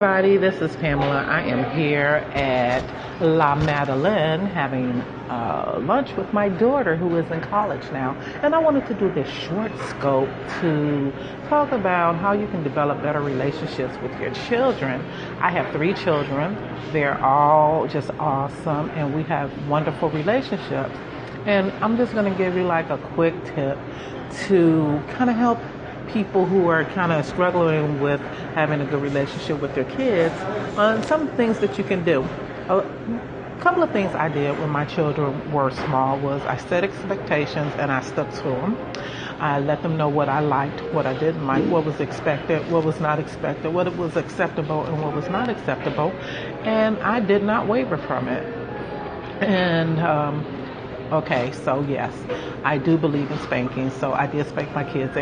Everybody, this is Pamela. I am here at La Madeleine having lunch with my daughter who is in college now. And I wanted to do this short scope to talk about how you can develop better relationships with your children. I have 3 children. They're all just awesome and we have wonderful relationships. And I'm just going to give you like a quick tip to kind of help people who are kind of struggling with having a good relationship with their kids on some things that you can do. A couple of things I did when my children were small was I set expectations and I stuck to them. I let them know what I liked, what I didn't like, what was expected, what was not expected, what was acceptable and what was not acceptable. And I did not waver from it. And okay, so yes, I do believe in spanking. So I did spank my kids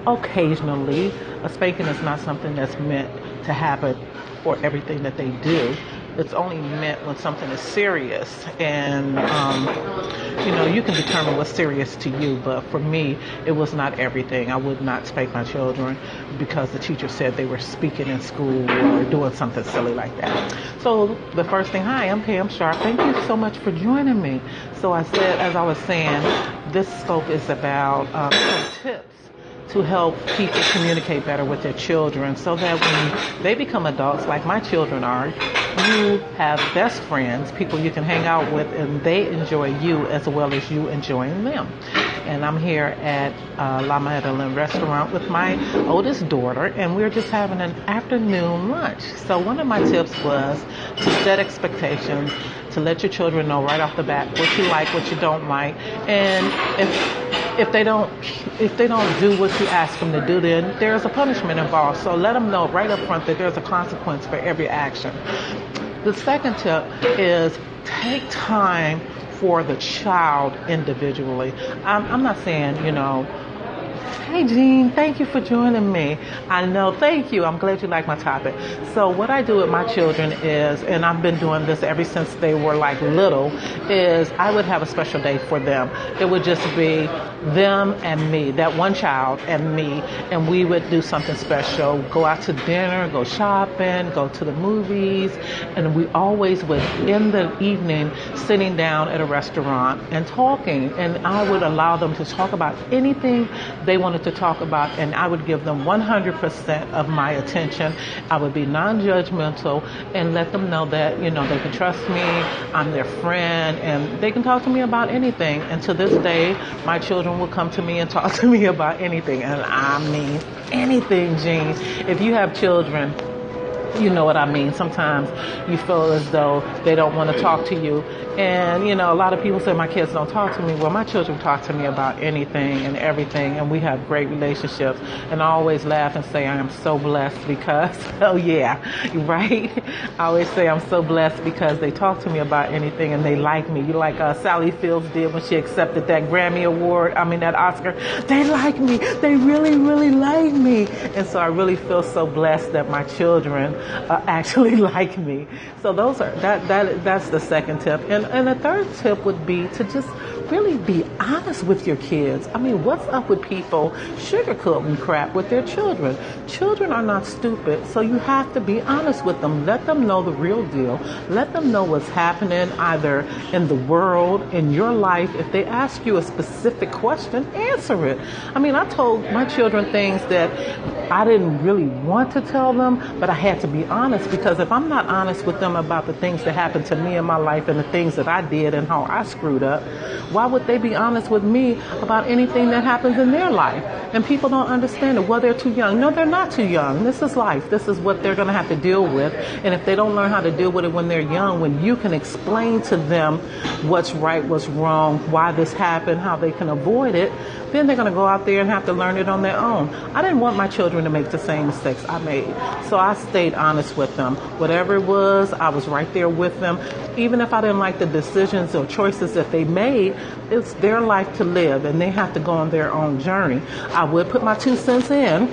occasionally. A spanking is not something that's meant to happen for everything that they do. It's only meant when something is serious. And, you can determine what's serious to you. But for me, it was not everything. I would not spank my children because the teacher said they were speaking in school or doing something silly like that. So the first thing, hi, I'm Pam Sharp. Thank you so much for joining me. So I said, as I was saying, this scope is about some tips to help people communicate better with their children so that when they become adults, like my children are, you have best friends, people you can hang out with, and they enjoy you as well as you enjoying them. And I'm here at La Madeleine restaurant with my oldest daughter, and we're just having an afternoon lunch. So one of my tips was to set expectations, to let your children know right off the bat what you like, what you don't like, and if they don't do what you ask them to do, then there's a punishment involved. So let them know right up front that there's a consequence for every action. The second tip is take time for the child individually. I'm not saying, hey Jean, thank you for joining me. I know, thank you. I'm glad you like my topic. So what I do with my children is, and I've been doing this ever since they were like little, is I would have a special day for them. It would just be them and me, that one child and me, and we would do something special, go out to dinner, go shopping, go to the movies, and we always would end the evening sitting down at a restaurant and talking, and I would allow them to talk about anything they wanted to talk about, and I would give them 100% of my attention. I would be non-judgmental and let them know that, they can trust me, I'm their friend, and they can talk to me about anything. And to this day, my children will come to me and talk to me about anything, and I mean anything, Jean. If you have children, you know what I mean. Sometimes you feel as though they don't want to talk to you. And, a lot of people say my kids don't talk to me. Well, my children talk to me about anything and everything, and we have great relationships. And I always laugh and say I am so blessed because, oh yeah, right? I always say I'm so blessed because they talk to me about anything and they like me. You like Sally Fields did when she accepted that Grammy Award, that Oscar. They like me. They really, really like me. And so I really feel so blessed that my children actually like me. So that's the second tip. And the third tip would be to just really be honest with your kids. What's up with people sugarcoating crap with their children? Children are not stupid, so you have to be honest with them. Let them know the real deal. Let them know what's happening either in the world, in your life. If they ask you a specific question, answer it. I told my children things that I didn't really want to tell them, but I had to be honest, because if I'm not honest with them about the things that happened to me in my life and the things that I did and how I screwed up, why would they be honest with me about anything that happens in their life? And people don't understand it. Well, they're too young. No, they're not too young. This is life. This is what they're going to have to deal with. And if they don't learn how to deal with it when they're young, when you can explain to them what's right, what's wrong, why this happened, how they can avoid it, then they're going to go out there and have to learn it on their own. I didn't want my children to make the same mistakes I made. So I stayed honest with them. Whatever it was, I was right there with them. Even if I didn't like the decisions or choices that they made, it's their life to live and they have to go on their own journey. I would put my 2 cents in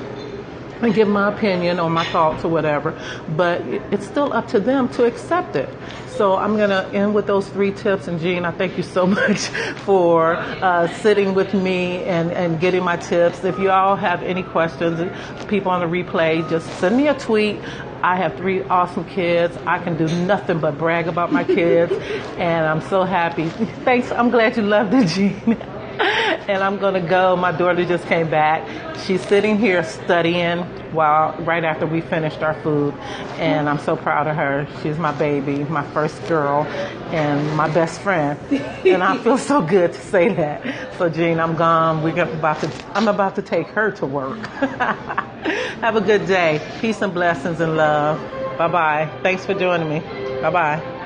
and give my opinion or my thoughts or whatever, but it's still up to them to accept it. So I'm going to end with those 3 tips. And Jean, I thank you so much for sitting with me and getting my tips. If you all have any questions, people on the replay, just send me a tweet. I have 3 awesome kids. I can do nothing but brag about my kids, and I'm so happy. Thanks. I'm glad you loved it, Jean. And I'm going to go. My daughter just came back. She's sitting here studying right after we finished our food. And I'm so proud of her. She's my baby, my first girl, and my best friend. And I feel so good to say that. So, Jean, I'm gone. I'm about to take her to work. Have a good day. Peace and blessings and love. Bye-bye. Thanks for joining me. Bye-bye.